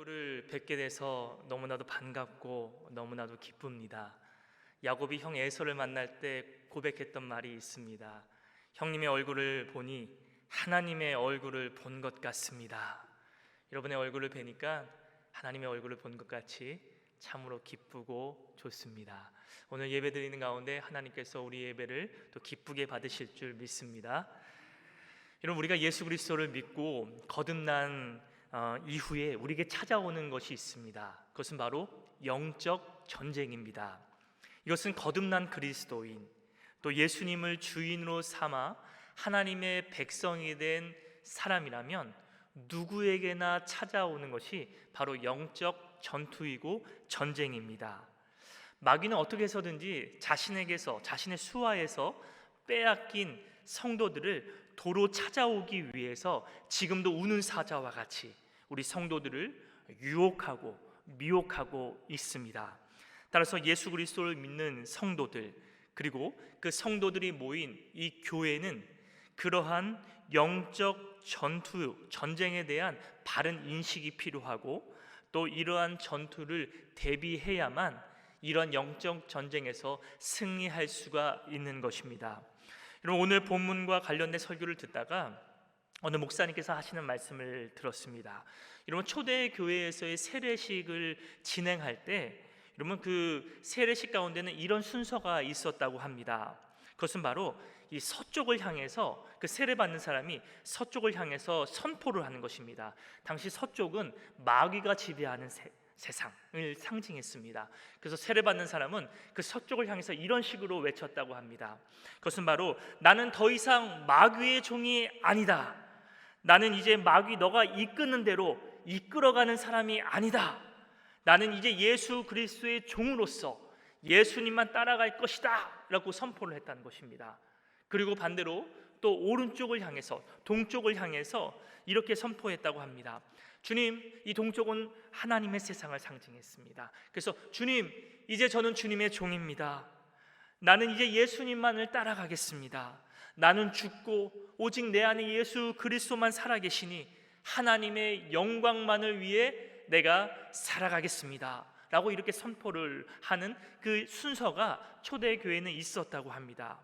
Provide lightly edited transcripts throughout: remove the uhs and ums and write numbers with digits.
얼굴을 뵙게 돼서 너무나도 반갑고 너무나도 기쁩니다. 야곱이 형 에서를 만날 때 고백했던 말이 있습니다. 형님의 얼굴을 보니 하나님의 얼굴을 본 것 같습니다. 여러분의 얼굴을 뵈니까 하나님의 얼굴을 본 것 같이 참으로 기쁘고 좋습니다. 오늘 예배 드리는 가운데 하나님께서 우리 예배를 또 기쁘게 받으실 줄 믿습니다. 여러분, 우리가 예수 그리스도를 믿고 거듭난 이후에 우리에게 찾아오는 것이 있습니다. 그것은 바로 영적 전쟁입니다. 이것은 거듭난 그리스도인, 또 예수님을 주인으로 삼아 하나님의 백성이 된 사람이라면 누구에게나 찾아오는 것이 바로 영적 전투이고 전쟁입니다. 마귀는 어떻게 해서든지 자신에게서, 자신의 수하에서 빼앗긴 성도들을 도로 찾아오기 위해서 지금도 우는 사자와 같이 우리 성도들을 유혹하고 미혹하고 있습니다. 따라서 예수 그리스도를 믿는 성도들, 그리고 그 성도들이 모인 이 교회는 그러한 영적 전쟁에 대한 바른 인식이 필요하고, 또 이러한 전투를 대비해야만 이런 영적 전쟁에서 승리할 수가 있는 것입니다. 여러분, 오늘 본문과 관련된 설교를 듣다가 어느 목사님께서 하시는 말씀을 들었습니다. 여러분, 초대 교회에서의 세례식을 진행할 때 여러분 그 세례식 가운데는 이런 순서가 있었다고 합니다. 그것은 바로 이 서쪽을 향해서, 그 세례받는 사람이 서쪽을 향해서 선포를 하는 것입니다. 당시 서쪽은 마귀가 지배하는 세상을 상징했습니다. 그래서 세례받는 사람은 그 서쪽을 향해서 이런 식으로 외쳤다고 합니다. 그것은 바로 나는 더 이상 마귀의 종이 아니다. 나는 이제 마귀 너가 이끄는 대로 이끌어가는 사람이 아니다. 나는 이제 예수 그리스도의 종으로서 예수님만 따라갈 것이다 라고 선포를 했다는 것입니다. 그리고 반대로 또 오른쪽을 향해서, 동쪽을 향해서 이렇게 선포했다고 합니다. 주님, 이 동쪽은 하나님의 세상을 상징했습니다. 그래서 주님, 이제 저는 주님의 종입니다. 나는 이제 예수님만을 따라가겠습니다. 나는 죽고 오직 내 안에 예수 그리스도만 살아계시니 하나님의 영광만을 위해 내가 살아가겠습니다 라고 이렇게 선포를 하는 그 순서가 초대교회는 있었다고 합니다.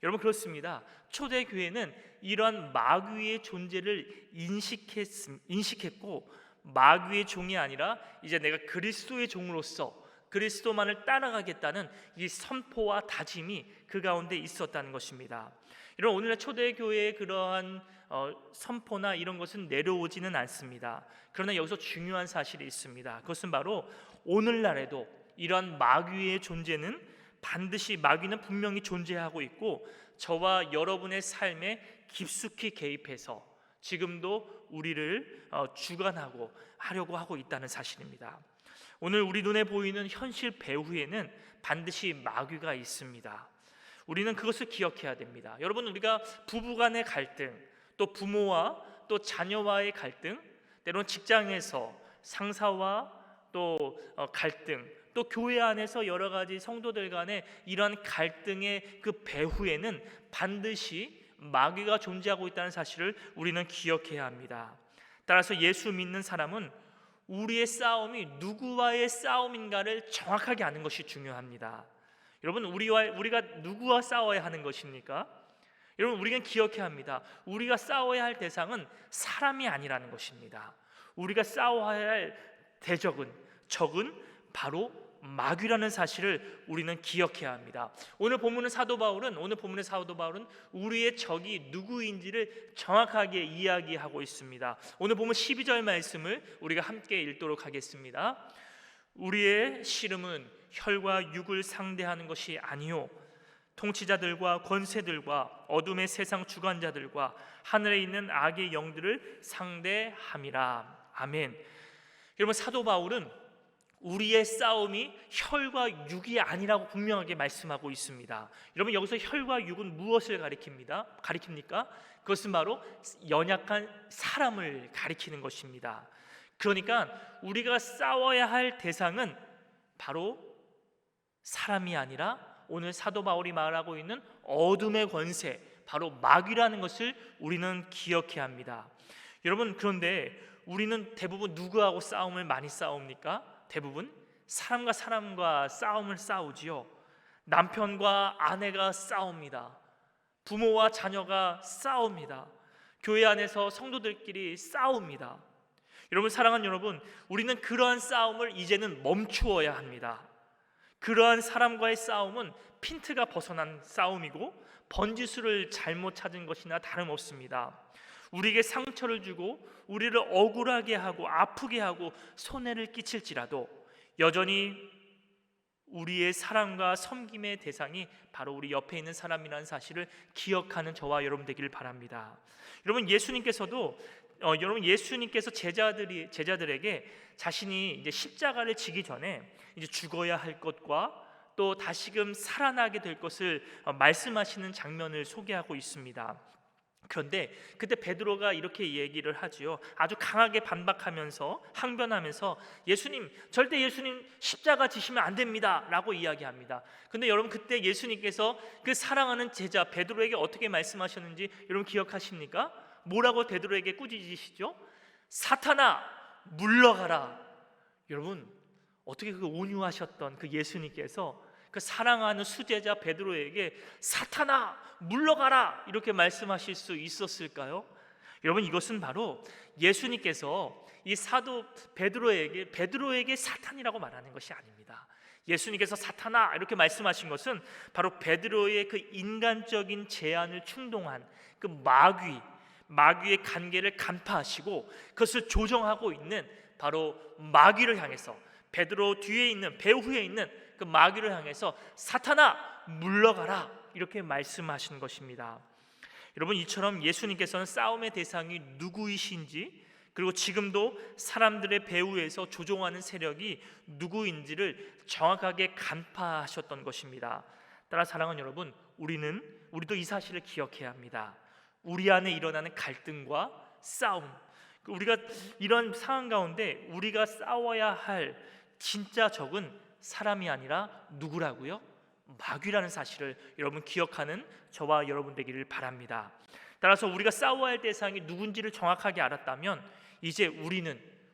여러분, 그렇습니다. 초대교회는 이러한 마귀의 존재를 인식했고, 마귀의 종이 아니라 이제 내가 그리스도의 종으로서 그리스도만을 따라가겠다는 이 선포와 다짐이 그 가운데 있었다는 것입니다. 여러분, 오늘날 초대교회의 그러한 선포나 이런 것은 내려오지는 않습니다. 그러나 여기서 중요한 사실이 있습니다. 그것은 바로 오늘날에도 이러한 마귀의 존재는 반드시, 마귀는 분명히 존재하고 있고 저와 여러분의 삶에 깊숙이 개입해서 지금도 우리를 주관하고 하려고 하고 있다는 사실입니다. 오늘 우리 눈에 보이는 현실 배후에는 반드시 마귀가 있습니다. 우리는 그것을 기억해야 됩니다. 여러분, 우리가 부부간의 갈등, 또 부모와 또 자녀와의 갈등, 때로는 직장에서 상사와 또 갈등, 또 교회 안에서 여러 가지 성도들 간의 이러한 갈등의 그 배후에는 반드시 마귀가 존재하고 있다는 사실을 우리는 기억해야 합니다. 따라서 예수 믿는 사람은 우리의 싸움이 누구와의 싸움인가를 정확하게 아는 것이 중요합니다. 여러분, 우리가 누구와 싸워야 하는 것입니까? 여러분, 우리가 기억해야 합니다. 우리가 싸워야 할 대상은 사람이 아니라는 것입니다. 우리가 싸워야 할 적은 바로 마귀라는 사실을 우리는 기억해야 합니다. 오늘 본문의 사도 바울은 우리의 적이 누구인지를 정확하게 이야기하고 있습니다. 오늘 본문 12절 말씀을 우리가 함께 읽도록 하겠습니다. 우리의 씨름은 혈과 육을 상대하는 것이 아니요 통치자들과 권세들과 어둠의 세상 주관자들과 하늘에 있는 악의 영들을 상대함이라. 아멘. 여러분, 사도 바울은 우리의 싸움이 혈과 육이 아니라고 분명하게 말씀하고 있습니다. 여러분, 여기서 혈과 육은 무엇을 가리킵니까? 그것은 바로 연약한 사람을 가리키는 것입니다. 그러니까 우리가 싸워야 할 대상은 바로 사람이 아니라 오늘 사도 바울이 말하고 있는 어둠의 권세, 바로 마귀라는 것을 우리는 기억해야 합니다. 여러분, 그런데 우리는 대부분 누구하고 싸움을 많이 싸웁니까? 대부분 사람과 사람과 싸움을 싸우지요. 남편과 아내가 싸웁니다. 부모와 자녀가 싸웁니다. 교회 안에서 성도들끼리 싸웁니다. 여러분, 사랑하는 여러분, 우리는 그러한 싸움을 이제는 멈추어야 합니다. 그러한 사람과의 싸움은 핀트가 벗어난 싸움이고 번지수를 잘못 찾은 것이나 다름없습니다. 우리에게 상처를 주고 우리를 억울하게 하고 아프게 하고 손해를 끼칠지라도 여전히 우리의 사랑과 섬김의 대상이 바로 우리 옆에 있는 사람이라는 사실을 기억하는 저와 여러분 되기를 바랍니다. 여러분, 예수님께서 제자들에게 자신이 이제 십자가를 지기 전에 이제 죽어야 할 것과 또 다시금 살아나게 될 것을 말씀하시는 장면을 소개하고 있습니다. 그런데 그때 베드로가 이렇게 얘기를 하지요. 아주 강하게 반박하면서 항변하면서 절대 예수님 십자가 지시면 안 됩니다 라고 이야기합니다. 근데 여러분, 그때 예수님께서 그 사랑하는 제자 베드로에게 어떻게 말씀하셨는지 여러분 기억하십니까? 뭐라고 베드로에게 꾸짖으시죠? 사탄아, 물러가라. 여러분, 어떻게 그 온유하셨던 그 예수님께서 그 사랑하는 수제자 베드로에게 사탄아, 물러가라 이렇게 말씀하실 수 있었을까요? 여러분, 이것은 바로 예수님께서 이 사도 베드로에게 사탄이라고 말하는 것이 아닙니다. 예수님께서 사탄아 이렇게 말씀하신 것은 바로 베드로의 그 인간적인 제안을 충동한 그 마귀의 관계를 간파하시고 그것을 조정하고 있는 바로 마귀를 향해서, 베드로 뒤에 있는, 배후에 있는 그 마귀를 향해서 사탄아, 물러가라 이렇게 말씀하신 것입니다. 여러분, 이처럼 예수님께서는 싸움의 대상이 누구이신지, 그리고 지금도 사람들의 배후에서 조종하는 세력이 누구인지를 정확하게 간파하셨던 것입니다. 따라 사랑하는 여러분, 우리도 이 사실을 기억해야 합니다. 우리 안에 일어나는 갈등과 싸움, 우리가 이런 상황 가운데 우리가 싸워야 할 진짜 적은 사람이 아니라 누구라고요? 마귀라는 사실을 여러분 기억하는 저와 여러분 되기를 바랍니다. 따라서 우리가 싸워야 할 대상이 누군지를 정확하게 알았다면 이제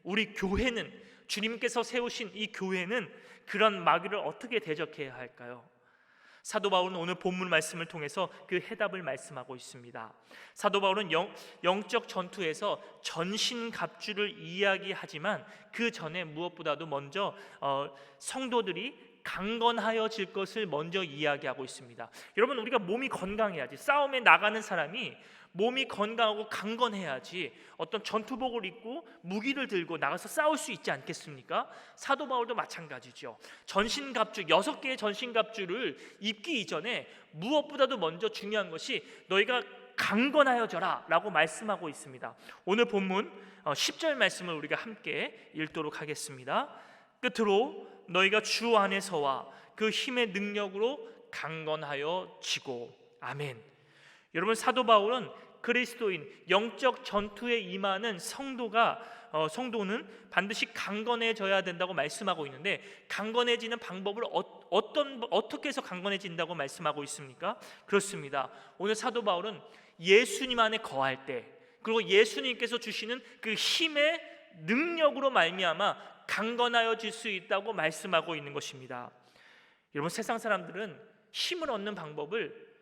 우리 교회는, 주님께서 세우신 이 교회는 그런 마귀를 어떻게 대적해야 할까요? 사도 바울은 오늘 본문 말씀을 통해서 그 해답을 말씀하고 있습니다. 사도 바울은 영적 전투에서 전신갑주를 이야기하지만 그 전에 무엇보다도 먼저 성도들이 강건하여질 것을 먼저 이야기하고 있습니다. 여러분, 우리가 몸이 건강해야지, 싸움에 나가는 사람이 몸이 건강하고 강건해야지 어떤 전투복을 입고 무기를 들고 나가서 싸울 수 있지 않겠습니까? 사도 바울도 마찬가지죠. 전신갑주 6개의 전신갑주를 입기 이전에 무엇보다도 먼저 중요한 것이 너희가 강건하여져라 라고 말씀하고 있습니다. 오늘 본문 10절 말씀을 우리가 함께 읽도록 하겠습니다. 끝으로 너희가 주 안에서와 그 힘의 능력으로 강건하여지고. 아멘. 여러분, 사도 바울은 그리스도인, 영적 전투에 임하는 성도는 반드시 강건해져야 된다고 말씀하고 있는데, 강건해지는 방법을 어떻게 해서 강건해진다고 말씀하고 있습니까? 그렇습니다. 오늘 사도 바울은 예수님 안에 거할 때, 그리고 예수님께서 주시는 그 힘의 능력으로 말미암아 강건하여질 수 있다고 말씀하고 있는 것입니다. 여러분, 세상 사람들은 힘을 얻는 방법을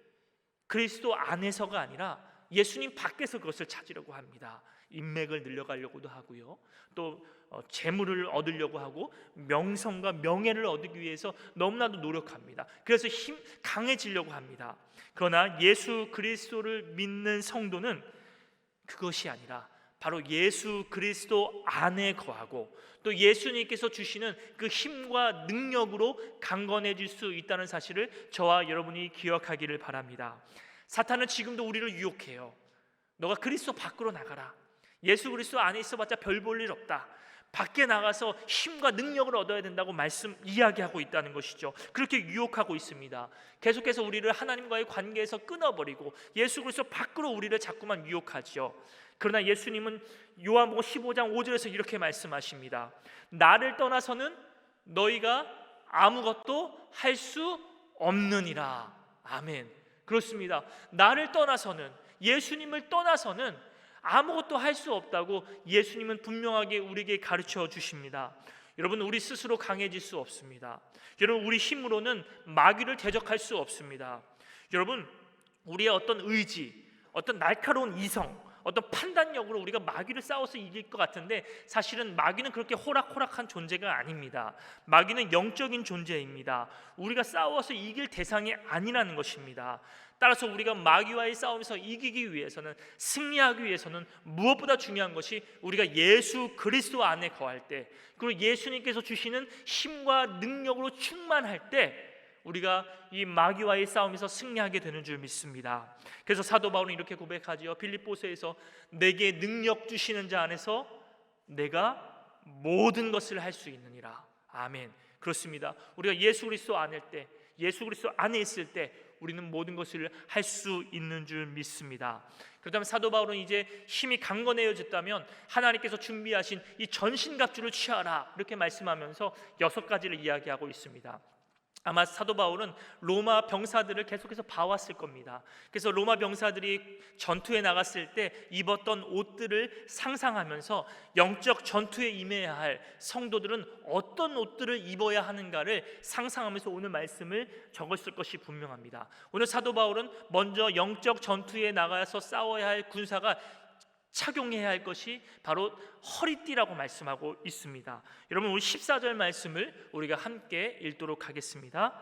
그리스도 안에서가 아니라 예수님 밖에서 그것을 찾으려고 합니다. 인맥을 늘려가려고도 하고요, 또 재물을 얻으려고 하고 명성과 명예를 얻기 위해서 너무나도 노력합니다. 그래서 강해지려고 합니다. 그러나 예수 그리스도를 믿는 성도는 그것이 아니라 바로 예수 그리스도 안에 거하고 또 예수님께서 주시는 그 힘과 능력으로 강건해질 수 있다는 사실을 저와 여러분이 기억하기를 바랍니다. 사탄은 지금도 우리를 유혹해요. 너가 그리스도 밖으로 나가라, 예수 그리스도 안에 있어봤자 별 볼 일 없다, 밖에 나가서 힘과 능력을 얻어야 된다고 이야기하고 있다는 것이죠. 그렇게 유혹하고 있습니다. 계속해서 우리를 하나님과의 관계에서 끊어버리고 예수 그리스도 밖으로 우리를 자꾸만 유혹하죠. 그러나 예수님은 요한복음 15장 5절에서 이렇게 말씀하십니다. 나를 떠나서는 너희가 아무것도 할 수 없느니라. 아멘. 그렇습니다. 나를 떠나서는, 예수님을 떠나서는 아무것도 할 수 없다고 예수님은 분명하게 우리에게 가르쳐 주십니다. 여러분, 우리 스스로 강해질 수 없습니다. 여러분, 우리 힘으로는 마귀를 대적할 수 없습니다. 여러분, 우리의 어떤 의지, 어떤 날카로운 이성, 어떤 판단력으로 우리가 마귀를 싸워서 이길 것 같은데 사실은 마귀는 그렇게 호락호락한 존재가 아닙니다. 마귀는 영적인 존재입니다. 우리가 싸워서 이길 대상이 아니라는 것입니다. 따라서 우리가 마귀와의 싸움에서 이기기 위해서는, 승리하기 위해서는 무엇보다 중요한 것이 우리가 예수 그리스도 안에 거할 때, 그리고 예수님께서 주시는 힘과 능력으로 충만할 때 우리가 이 마귀와의 싸움에서 승리하게 되는 줄 믿습니다. 그래서 사도 바울은 이렇게 고백하지요. 빌립보서에서 내게 능력 주시는 자 안에서 내가 모든 것을 할 수 있느니라. 아멘. 그렇습니다. 우리가 예수 그리스도 안에 있을 때 우리는 모든 것을 할 수 있는 줄 믿습니다. 그렇다면 사도 바울은 이제 힘이 강건해졌다면 하나님께서 준비하신 이 전신갑주를 취하라 이렇게 말씀하면서 6가지를 이야기하고 있습니다. 아마 사도 바울은 로마 병사들을 계속해서 봐왔을 겁니다. 그래서 로마 병사들이 전투에 나갔을 때 입었던 옷들을 상상하면서 영적 전투에 임해야 할 성도들은 어떤 옷들을 입어야 하는가를 상상하면서 오늘 말씀을 적었을 것이 분명합니다. 오늘 사도 바울은 먼저 영적 전투에 나가서 싸워야 할 군사가 착용해야 할 것이 바로 허리띠라고 말씀하고 있습니다. 여러분, 우리 14절 말씀을 우리가 함께 읽도록 하겠습니다.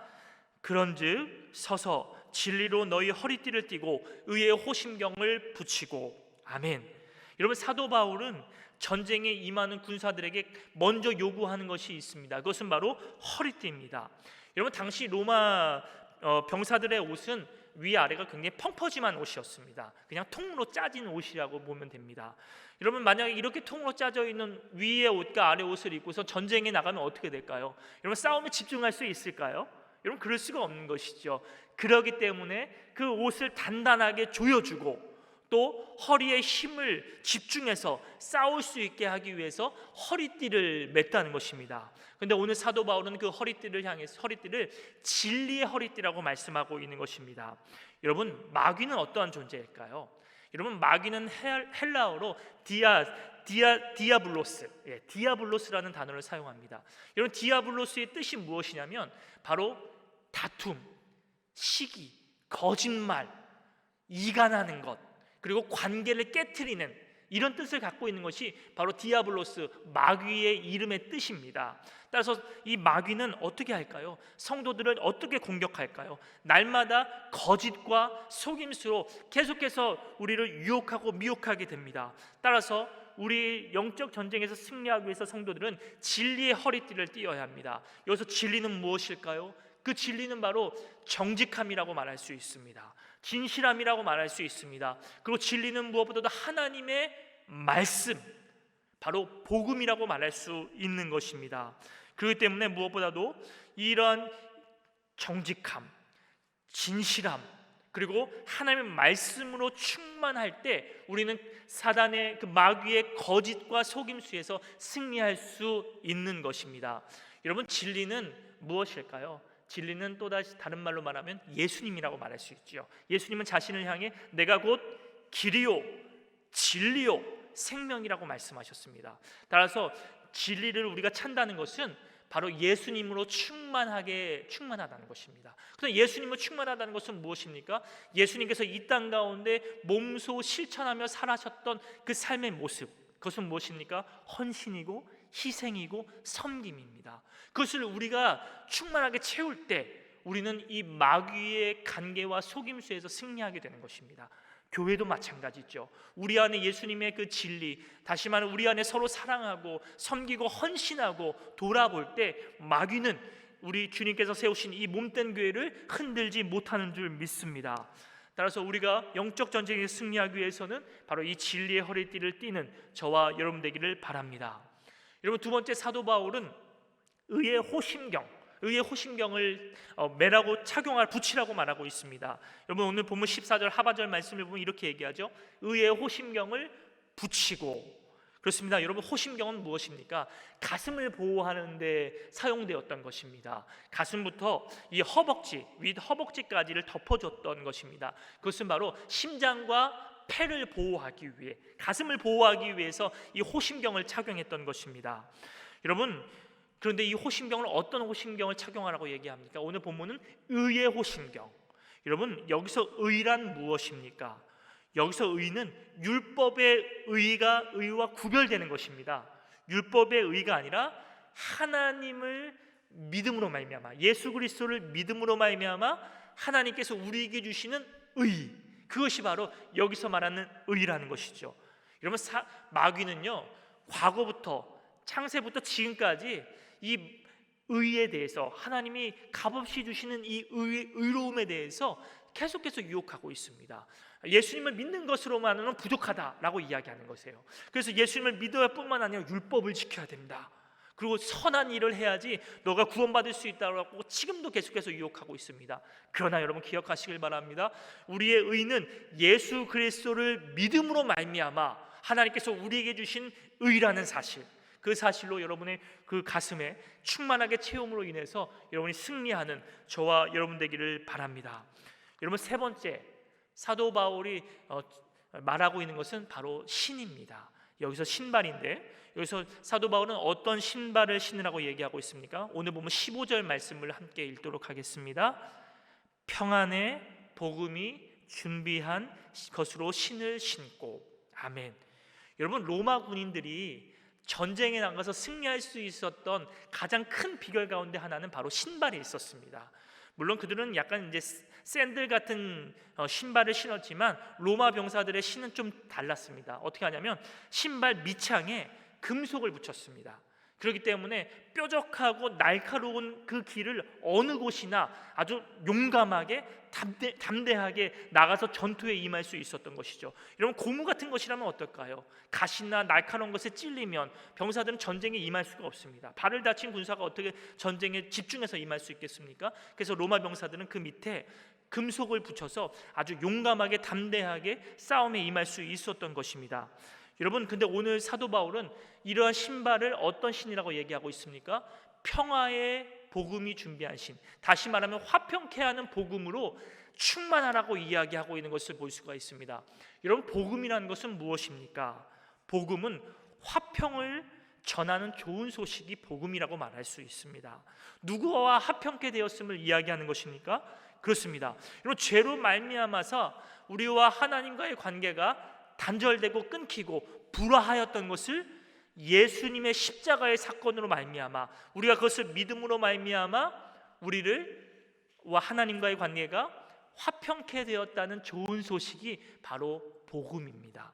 그런즉 서서 진리로 너희 허리띠를 띠고 의의 호심경을 붙이고. 아멘. 여러분, 사도 바울은 전쟁에 임하는 군사들에게 먼저 요구하는 것이 있습니다. 그것은 바로 허리띠입니다. 여러분, 당시 로마 병사들의 옷은 위아래가 굉장히 펑퍼짐한 옷이었습니다. 그냥 통으로 짜진 옷이라고 보면 됩니다. 여러분, 만약에 이렇게 통으로 짜져 있는 위의 옷과 아래 옷을 입고서 전쟁에 나가면 어떻게 될까요? 여러분, 싸움에 집중할 수 있을까요? 여러분, 그럴 수가 없는 것이죠. 그렇기 때문에 그 옷을 단단하게 조여주고 또 허리에 힘을 집중해서 싸울 수 있게 하기 위해서 허리띠를 맸다는 것입니다. 그런데 오늘 사도 바울은 그 허리띠를 향해서 허리띠를 진리의 허리띠라고 말씀하고 있는 것입니다. 여러분, 마귀는 어떠한 존재일까요? 여러분, 마귀는 헬라어로 디아블로스, 디아블로스라는 단어를 사용합니다. 여러분, 디아블로스의 뜻이 무엇이냐면 바로 다툼, 시기, 거짓말, 이간하는 것, 그리고 관계를 깨트리는 이런 뜻을 갖고 있는 것이 바로 디아블로스, 마귀의 이름의 뜻입니다. 따라서 이 마귀는 어떻게 할까요? 성도들을 어떻게 공격할까요? 날마다 거짓과 속임수로 계속해서 우리를 유혹하고 미혹하게 됩니다. 따라서 우리 영적 전쟁에서 승리하기 위해서 성도들은 진리의 허리띠를 띠어야 합니다. 여기서 진리는 무엇일까요? 그 진리는 바로 정직함이라고 말할 수 있습니다. 진실함이라고 말할 수 있습니다. 그리고 진리는 무엇보다도 하나님의 말씀, 바로 복음이라고 말할 수 있는 것입니다. 그렇기 때문에 무엇보다도 이러한 정직함, 진실함, 그리고 하나님의 말씀으로 충만할 때 우리는 사단의 그 마귀의 거짓과 속임수에서 승리할 수 있는 것입니다. 여러분, 진리는 무엇일까요? 진리는 또다시 다른 말로 말하면 예수님이라고 말할 수 있죠. 예수님은 자신을 향해 내가 곧 길이요 진리요 생명이라고 말씀하셨습니다. 따라서 진리를 우리가 찾는 것은 바로 예수님으로 충만하다는 것입니다. 그래서 예수님으로 충만하다는 것은 무엇입니까? 예수님께서 이 땅 가운데 몸소 실천하며 살아셨던 그 삶의 모습, 그것은 무엇입니까? 헌신이고 희생이고 섬김입니다. 그것을 우리가 충만하게 채울 때 우리는 이 마귀의 간계와 속임수에서 승리하게 되는 것입니다. 교회도 마찬가지죠. 우리 안에 예수님의 그 진리, 다시 말해 우리 안에 서로 사랑하고 섬기고 헌신하고 돌아볼 때 마귀는 우리 주님께서 세우신 이 몸된 교회를 흔들지 못하는 줄 믿습니다. 따라서 우리가 영적 전쟁에 승리하기 위해서는 바로 이 진리의 허리띠를 띠는 저와 여러분 되기를 바랍니다. 여러분, 두 번째, 사도 바울은 의의 호심경을 매라고 붙이라고 말하고 있습니다. 여러분, 오늘 본문 14절 하반절 말씀을 보면 이렇게 얘기하죠. 의의 호심경을 붙이고. 그렇습니다. 여러분, 호심경은 무엇입니까? 가슴을 보호하는 데 사용되었던 것입니다. 가슴부터 이 허벅지, 윗 허벅지까지를 덮어줬던 것입니다. 그것은 바로 심장과 패를 보호하기 위해, 가슴을 보호하기 위해서 이 호심경을 착용했던 것입니다. 여러분, 그런데 이 호심경을 어떤 호심경을 착용하라고 얘기합니까? 오늘 본문은 의의 호심경. 여러분, 여기서 의란 무엇입니까? 여기서 의는 율법의 의와 구별되는 것입니다. 율법의 의가 아니라 하나님을 믿음으로 말미암아, 예수 그리스도를 믿음으로 말미암아 하나님께서 우리에게 주시는 의, 그것이 바로 여기서 말하는 의라는 것이죠. 여러분, 마귀는요, 과거부터 창세부터 지금까지 이 의에 대해서, 하나님이 값없이 주시는 이 의로움에 대해서 계속해서 유혹하고 있습니다. 예수님을 믿는 것으로만은 부족하다라고 이야기하는 것이에요. 그래서 예수님을 믿어야 뿐만 아니라 율법을 지켜야 된다, 그리고 선한 일을 해야지 너가 구원받을 수 있다고 지금도 계속해서 유혹하고 있습니다. 그러나 여러분, 기억하시길 바랍니다. 우리의 의는 예수 그리스도를 믿음으로 말미암아 하나님께서 우리에게 주신 의라는 사실, 그 사실로 여러분의 그 가슴에 충만하게 채움으로 인해서 여러분이 승리하는 저와 여러분 되기를 바랍니다. 여러분, 세 번째, 사도 바울이 말하고 있는 것은 바로 신입니다. 여기서 신발인데, 여기서 사도 바울은 어떤 신발을 신으라고 얘기하고 있습니까? 오늘 보면 15절 말씀을 함께 읽도록 하겠습니다. 평안의 복음이 준비한 것으로 신을 신고. 아멘. 여러분, 로마 군인들이 전쟁에 나가서 승리할 수 있었던 가장 큰 비결 가운데 하나는 바로 신발에 있었습니다. 물론 그들은 약간 이제 샌들 같은 신발을 신었지만 로마 병사들의 신은 좀 달랐습니다. 어떻게 하냐면 신발 밑창에 금속을 붙였습니다. 그렇기 때문에 뾰족하고 날카로운 그 길을 어느 곳이나 아주 용감하게 담대하게 나가서 전투에 임할 수 있었던 것이죠. 여러분, 고무 같은 것이라면 어떨까요? 가시나 날카로운 것에 찔리면 병사들은 전쟁에 임할 수가 없습니다. 발을 다친 군사가 어떻게 전쟁에 집중해서 임할 수 있겠습니까? 그래서 로마 병사들은 그 밑에 금속을 붙여서 아주 용감하게 담대하게 싸움에 임할 수 있었던 것입니다. 여러분, 근데 오늘 사도 바울은 이러한 신발을 어떤 신이라고 얘기하고 있습니까? 평화의 복음이 준비한 신, 다시 말하면 화평케 하는 복음으로 충만하라고 이야기하고 있는 것을 볼 수가 있습니다. 여러분, 복음이라는 것은 무엇입니까? 복음은 화평을 전하는 좋은 소식이 복음이라고 말할 수 있습니다. 누구와 화평케 되었음을 이야기하는 것입니까? 그렇습니다. 여러분, 죄로 말미암아서 우리와 하나님과의 관계가 단절되고 끊기고 불화하였던 것을 예수님의 십자가의 사건으로 말미암아, 우리가 그것을 믿음으로 말미암아 우리와 하나님과의 관계가 화평케 되었다는 좋은 소식이 바로 복음입니다.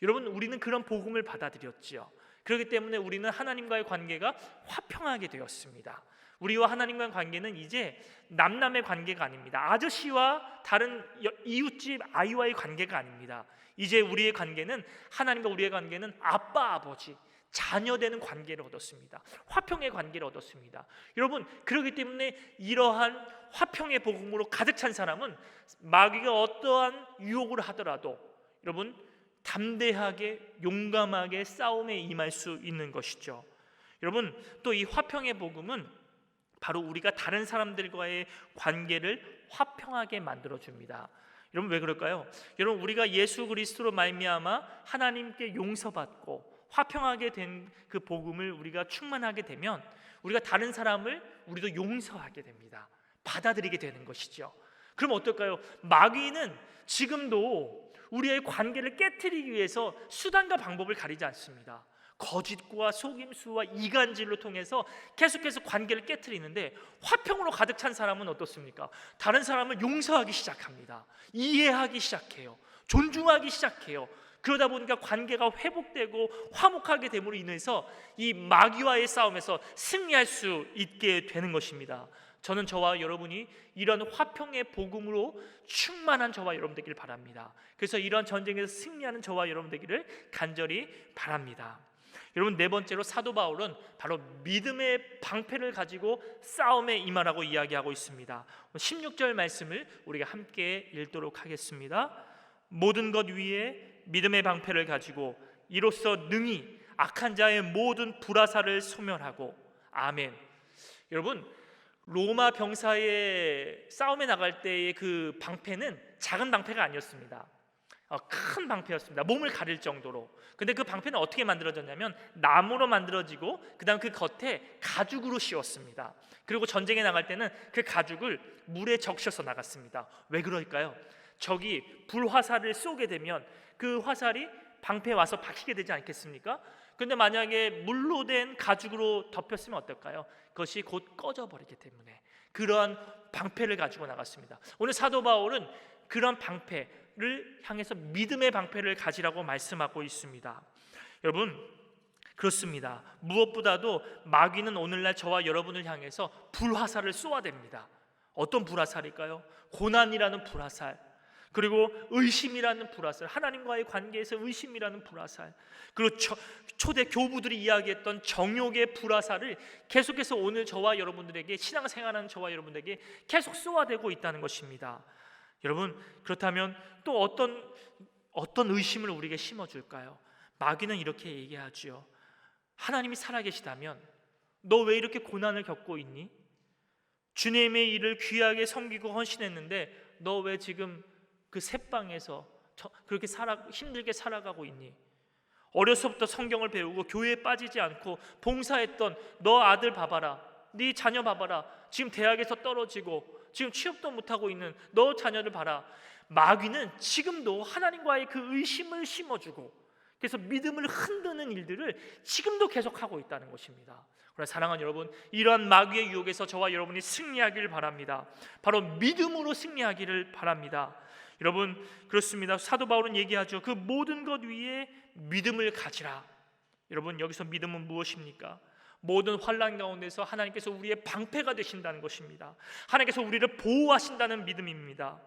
여러분, 우리는 그런 복음을 받아들였지요. 그렇기 때문에 우리는 하나님과의 관계가 화평하게 되었습니다. 우리와 하나님과의 관계는 이제 남남의 관계가 아닙니다. 아저씨와 다른 이웃집 아이와의 관계가 아닙니다. 이제 우리의 관계는, 하나님과 우리의 관계는 아빠, 아버지, 자녀 되는 관계를 얻었습니다. 화평의 관계를 얻었습니다. 여러분, 그렇기 때문에 이러한 화평의 복음으로 가득 찬 사람은 마귀가 어떠한 유혹을 하더라도 여러분, 담대하게 용감하게 싸움에 임할 수 있는 것이죠. 여러분, 또 이 화평의 복음은 바로 우리가 다른 사람들과의 관계를 화평하게 만들어줍니다. 여러분, 왜 그럴까요? 여러분, 우리가 예수 그리스도로 말미암아 하나님께 용서받고 화평하게 된 그 복음을 우리가 충만하게 되면 우리가 다른 사람을 우리도 용서하게 됩니다. 받아들이게 되는 것이죠. 그럼 어떨까요? 마귀는 지금도 우리의 관계를 깨트리기 위해서 수단과 방법을 가리지 않습니다. 거짓과 속임수와 이간질로 통해서 계속해서 관계를 깨트리는데, 화평으로 가득 찬 사람은 어떻습니까? 다른 사람을 용서하기 시작합니다. 이해하기 시작해요. 존중하기 시작해요. 그러다 보니까 관계가 회복되고 화목하게 됨으로 인해서 이 마귀와의 싸움에서 승리할 수 있게 되는 것입니다. 저는 저와 여러분이 이런 화평의 복음으로 충만한 저와 여러분 되기를 바랍니다. 그래서 이런 전쟁에서 승리하는 저와 여러분 되기를 간절히 바랍니다. 여러분, 네 번째로 사도 바울은 바로 믿음의 방패를 가지고 싸움에 임하라고 이야기하고 있습니다. 16절 말씀을 우리가 함께 읽도록 하겠습니다. 모든 것 위에 믿음의 방패를 가지고 이로써 능히 악한 자의 모든 불화살을 소멸하고. 아멘. 여러분, 로마 병사의 싸움에 나갈 때의 그 방패는 작은 방패가 아니었습니다. 큰 방패였습니다. 몸을 가릴 정도로. 근데 그 방패는 어떻게 만들어졌냐면 나무로 만들어지고 그다음 그 겉에 가죽으로 씌웠습니다. 그리고 전쟁에 나갈 때는 그 가죽을 물에 적셔서 나갔습니다. 왜 그럴까요? 적이 불화살을 쏘게 되면 그 화살이 방패에 와서 박히게 되지 않겠습니까? 근데 만약에 물로 된 가죽으로 덮였으면 어떨까요? 그것이 곧 꺼져버리기 때문에 그러한 방패를 가지고 나갔습니다. 오늘 사도 바울은 그런 방패를 향해서 믿음의 방패를 가지라고 말씀하고 있습니다. 여러분, 그렇습니다. 무엇보다도 마귀는 오늘날 저와 여러분을 향해서 불화살을 쏘아댑니다. 어떤 불화살일까요? 고난이라는 불화살, 그리고 의심이라는 불화살, 하나님과의 관계에서 의심이라는 불화살, 그리고 초대 교부들이 이야기했던 정욕의 불화살을 계속해서 오늘 저와 여러분들에게, 신앙생활하는 저와 여러분들에게 계속 쏘아대고 있다는 것입니다. 여러분, 그렇다면 또 어떤 의심을 우리에게 심어줄까요? 마귀는 이렇게 얘기하지요. 하나님이 살아계시다면 너 왜 이렇게 고난을 겪고 있니? 주님의 일을 귀하게 섬기고 헌신했는데 너 왜 지금 그 새방에서 그렇게 힘들게 살아가고 있니? 어려서부터 성경을 배우고 교회에 빠지지 않고 봉사했던 너 아들 봐봐라, 네 자녀 봐봐라, 지금 대학에서 떨어지고 지금 취업도 못하고 있는 너 자녀를 봐라. 마귀는 지금도 하나님과의 그 의심을 심어주고 그래서 믿음을 흔드는 일들을 지금도 계속하고 있다는 것입니다. 그러나 사랑하는 여러분, 이러한 마귀의 유혹에서 저와 여러분이 승리하기를 바랍니다. 바로 믿음으로 승리하기를 바랍니다. 여러분, 그렇습니다. 사도 바울은 얘기하죠. 그 모든 것 위에 믿음을 가지라. 여러분, 여기서 믿음은 무엇입니까? 모든 환난 가운데서 하나님께서 우리의 방패가 되신다는 것입니다. 하나님께서 우리를 보호하신다는 믿음입니다.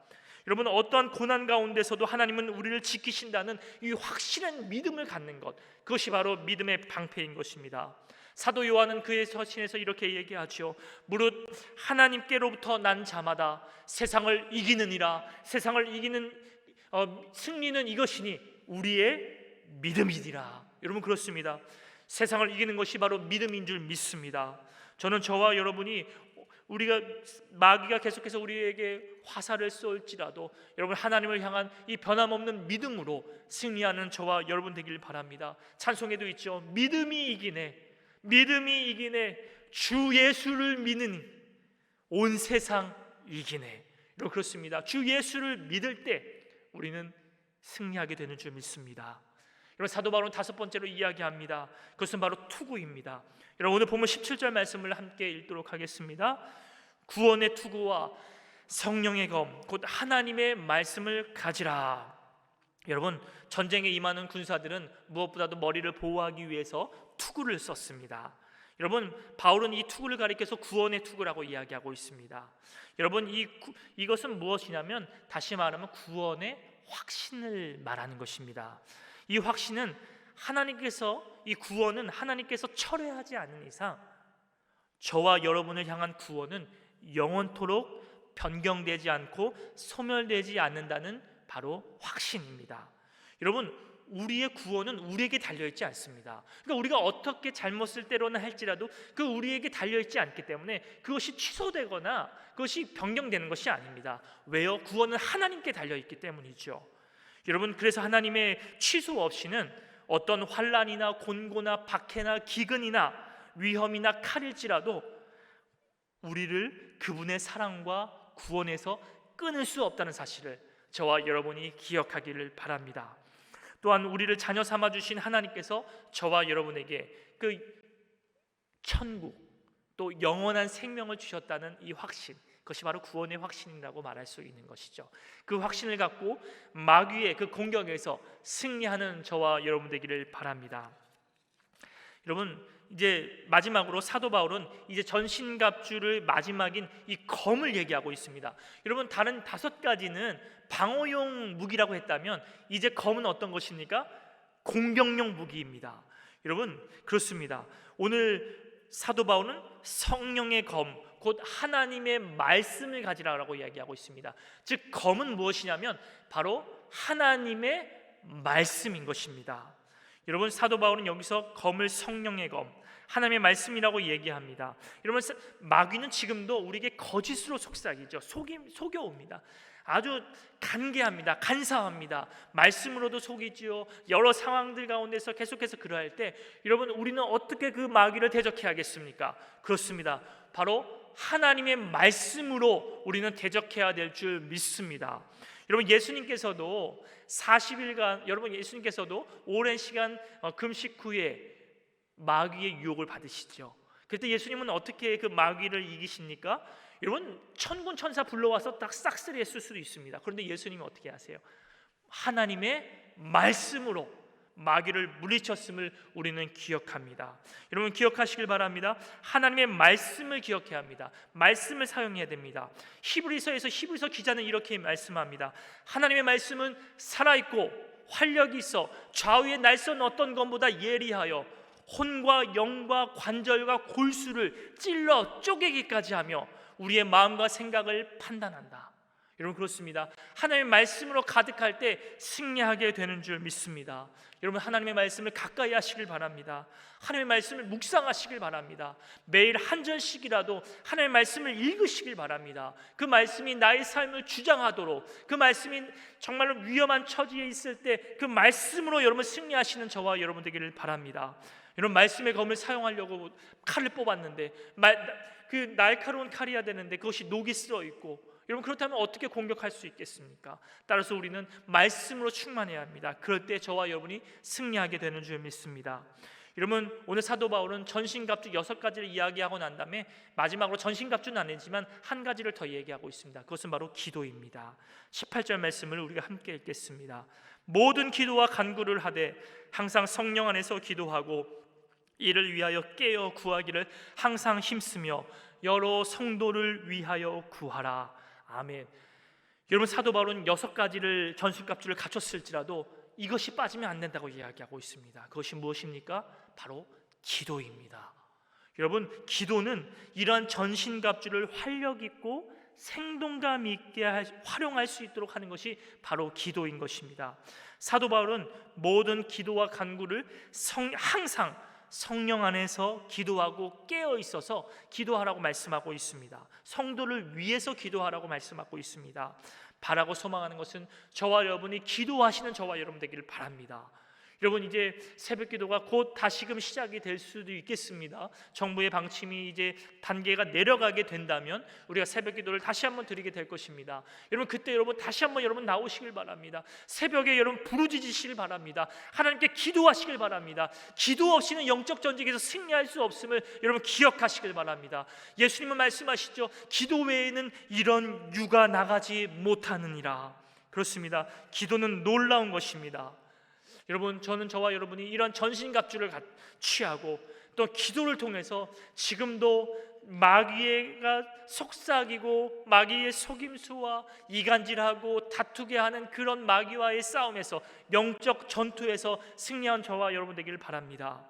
여러분, 어떠한 고난 가운데서도 하나님은 우리를 지키신다는 이 확실한 믿음을 갖는 것, 그것이 바로 믿음의 방패인 것입니다. 사도 요한은 그의 서신에서 이렇게 얘기하죠. 무릇 하나님께로부터 난 자마다 세상을 이기느니라. 세상을 이기는 승리는 이것이니 우리의 믿음이니라. 여러분, 그렇습니다. 세상을 이기는 것이 바로 믿음인 줄 믿습니다. 저는 저와 여러분이 우리가 마귀가 계속해서 우리에게 화살을 쏠지라도 여러분, 하나님을 향한 이 변함없는 믿음으로 승리하는 저와 여러분 되길 바랍니다. 찬송에도 있죠. 믿음이 이기네, 믿음이 이기네, 주 예수를 믿으니 온 세상 이기네. 여러분, 그렇습니다. 주 예수를 믿을 때 우리는 승리하게 되는 줄 믿습니다. 여러분, 사도 바울은 다섯 번째로 이야기합니다. 그것은 바로 투구입니다. 여러분, 오늘 보면 17절 말씀을 함께 읽도록 하겠습니다. 구원의 투구와 성령의 검 곧 하나님의 말씀을 가지라. 여러분, 전쟁에 임하는 군사들은 무엇보다도 머리를 보호하기 위해서 투구를 썼습니다. 여러분, 바울은 이 투구를 가리켜서 구원의 투구라고 이야기하고 있습니다. 여러분, 이것은 무엇이냐면 다시 말하면 구원의 확신을 말하는 것입니다. 이 확신은 이 구원은 하나님께서 철회하지 않는 이상 저와 여러분을 향한 구원은 영원토록 변경되지 않고 소멸되지 않는다는 바로 확신입니다. 여러분, 우리의 구원은 우리에게 달려있지 않습니다. 그러니까 우리가 어떻게 잘못을 때로는 할지라도 그 우리에게 달려있지 않기 때문에 그것이 취소되거나 그것이 변경되는 것이 아닙니다. 왜요? 구원은 하나님께 달려있기 때문이죠. 여러분, 그래서 하나님의 취소 없이는 어떤 환난이나 곤고나 박해나 기근이나 위험이나 칼일지라도 우리를 그분의 사랑과 구원에서 끊을 수 없다는 사실을 저와 여러분이 기억하기를 바랍니다. 또한 우리를 자녀 삼아 주신 하나님께서 저와 여러분에게 그 천국 또 영원한 생명을 주셨다는 이 확신, 그것이 바로 구원의 확신이라고 말할 수 있는 것이죠. 그 확신을 갖고 마귀의 그 공격에서 승리하는 저와 여러분 되기를 바랍니다. 여러분, 이제 마지막으로 사도 바울은 이제 전신갑주를 마지막인 이 검을 얘기하고 있습니다. 여러분, 다른 5가지는 방어용 무기라고 했다면 이제 검은 어떤 것입니까? 공격용 무기입니다. 여러분, 그렇습니다. 오늘 사도 바울은 성령의 검 곧 하나님의 말씀을 가지라라고 이야기하고 있습니다. 즉, 검은 무엇이냐면 바로 하나님의 말씀인 것입니다. 여러분, 사도 바울은 여기서 검을 성령의 검, 하나님의 말씀이라고 얘기합니다. 여러분, 마귀는 지금도 우리에게 거짓으로 속삭이죠. 속여옵니다. 아주 간계합니다. 간사합니다. 말씀으로도 속이지요. 여러 상황들 가운데서 계속해서 그러할 때 여러분, 우리는 어떻게 그 마귀를 대적해야 하겠습니까? 그렇습니다. 바로 하나님의 말씀으로 우리는 대적해야 될 줄 믿습니다. 여러분, 예수님께서도 40일간 예수님께서도 오랜 시간 금식 후에 마귀의 유혹을 받으시죠. 그때 예수님은 어떻게 그 마귀를 이기십니까? 여러분, 천군 천사 불러와서 딱 싹쓸이 했을 수도 있습니다. 그런데 예수님이 어떻게 하세요? 하나님의 말씀으로 마귀를 물리쳤음을 우리는 기억합니다. 여러분, 기억하시길 바랍니다. 하나님의 말씀을 기억해야 합니다. 말씀을 사용해야 됩니다. 히브리서 기자는 이렇게 말씀합니다. 하나님의 말씀은 살아있고 활력이 있어 좌우의 날선 어떤 것보다 예리하여 혼과 영과 관절과 골수를 찔러 쪼개기까지 하며 우리의 마음과 생각을 판단한다. 여러분, 그렇습니다. 하나님의 말씀으로 가득할 때 승리하게 되는 줄 믿습니다. 여러분, 하나님의 말씀을 가까이 하시길 바랍니다. 하나님의 말씀을 묵상하시길 바랍니다. 매일 한 절씩이라도 하나님의 말씀을 읽으시길 바랍니다. 그 말씀이 나의 삶을 주장하도록, 그 말씀이 정말로 위험한 처지에 있을 때 그 말씀으로 여러분 승리하시는 저와 여러분 되기를 바랍니다. 여러분, 말씀의 검을 사용하려고 칼을 뽑았는데 그 날카로운 칼이어야 되는데 그것이 녹이 슬어 있고, 여러분, 그렇다면 어떻게 공격할 수 있겠습니까? 따라서 우리는 말씀으로 충만해야 합니다. 그럴 때 저와 여러분이 승리하게 되는 줄 믿습니다. 여러분, 오늘 사도 바울은 전신갑주 6가지를 이야기하고 난 다음에 마지막으로 전신갑주는 아니지만 한 가지를 더 얘기하고 있습니다. 그것은 바로 기도입니다. 18절 말씀을 우리가 함께 읽겠습니다. 모든 기도와 간구를 하되 항상 성령 안에서 기도하고 이를 위하여 깨어 구하기를 항상 힘쓰며 여러 성도를 위하여 구하라. 아멘. 여러분, 사도 바울은 6가지를 전신갑주를 갖췄을지라도 이것이 빠지면 안 된다고 이야기하고 있습니다. 그것이 무엇입니까? 바로 기도입니다. 여러분, 기도는 이러한 전신갑주를 활력 있고 생동감 있게 활용할 수 있도록 하는 것이 바로 기도인 것입니다. 사도 바울은 모든 기도와 간구를 항상 성령 안에서 기도하고 깨어 있어서 기도하라고 말씀하고 있습니다. 성도를 위해서 기도하라고 말씀하고 있습니다. 바라고 소망하는 것은 저와 여러분이 기도하시는 저와 여러분 되기를 바랍니다. 여러분, 이제 새벽 기도가 곧 다시금 시작이 될 수도 있겠습니다. 정부의 방침이 이제 단계가 내려가게 된다면 우리가 새벽 기도를 다시 한번 드리게 될 것입니다. 여러분, 그때 여러분 다시 한번 여러분 나오시길 바랍니다. 새벽에 여러분 부르짖으시길 바랍니다. 하나님께 기도하시길 바랍니다. 기도 없이는 영적 전쟁에서 승리할 수 없음을 여러분 기억하시길 바랍니다. 예수님은 말씀하시죠. 기도 외에는 이런 유가 나가지 못하느니라. 그렇습니다. 기도는 놀라운 것입니다. 여러분, 저는 저와 여러분이 이런 전신갑주를 취하고 또 기도를 통해서 지금도 마귀가 속삭이고 마귀의 속임수와 이간질하고 다투게 하는 그런 마귀와의 싸움에서, 영적 전투에서 승리한 저와 여러분 되기를 바랍니다.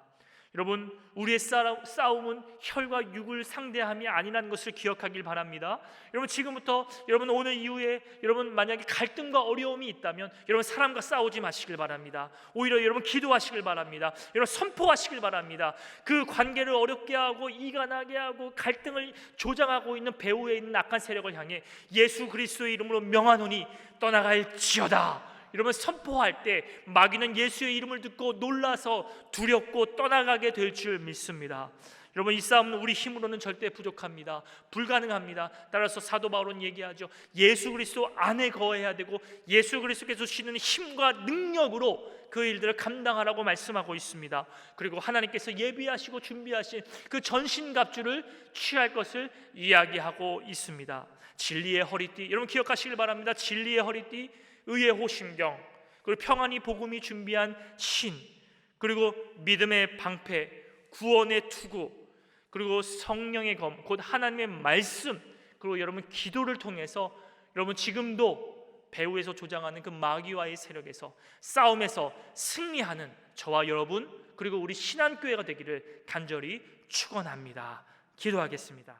여러분, 우리의 싸움은 혈과 육을 상대함이 아니라는 것을 기억하길 바랍니다. 여러분, 지금부터 여러분 오늘 이후에 여러분 만약에 갈등과 어려움이 있다면 여러분 사람과 싸우지 마시길 바랍니다. 오히려 여러분 기도하시길 바랍니다. 여러분 선포하시길 바랍니다. 그 관계를 어렵게 하고 이간하게 하고 갈등을 조장하고 있는 배후에 있는 악한 세력을 향해 예수 그리스도의 이름으로 명하노니 떠나갈지어다. 여러분, 선포할 때 마귀는 예수의 이름을 듣고 놀라서 두렵고 떠나가게 될 줄 믿습니다. 여러분, 이 싸움은 우리 힘으로는 절대 부족합니다. 불가능합니다. 따라서 사도 바울은 얘기하죠. 예수 그리스도 안에 거해야 되고 예수 그리스도께서 주시는 힘과 능력으로 그 일들을 감당하라고 말씀하고 있습니다. 그리고 하나님께서 예비하시고 준비하신 그 전신갑주를 취할 것을 이야기하고 있습니다. 진리의 허리띠, 여러분 기억하시길 바랍니다. 진리의 허리띠, 의의 호심경, 그리고 평안히 복음이 준비한 신, 그리고 믿음의 방패, 구원의 투구, 그리고 성령의 검, 곧 하나님의 말씀, 그리고 여러분 기도를 통해서 여러분 지금도 배후에서 조장하는 그 마귀와의 세력에서 싸움에서 승리하는 저와 여러분, 그리고 우리 신한교회가 되기를 간절히 축원합니다. 기도하겠습니다.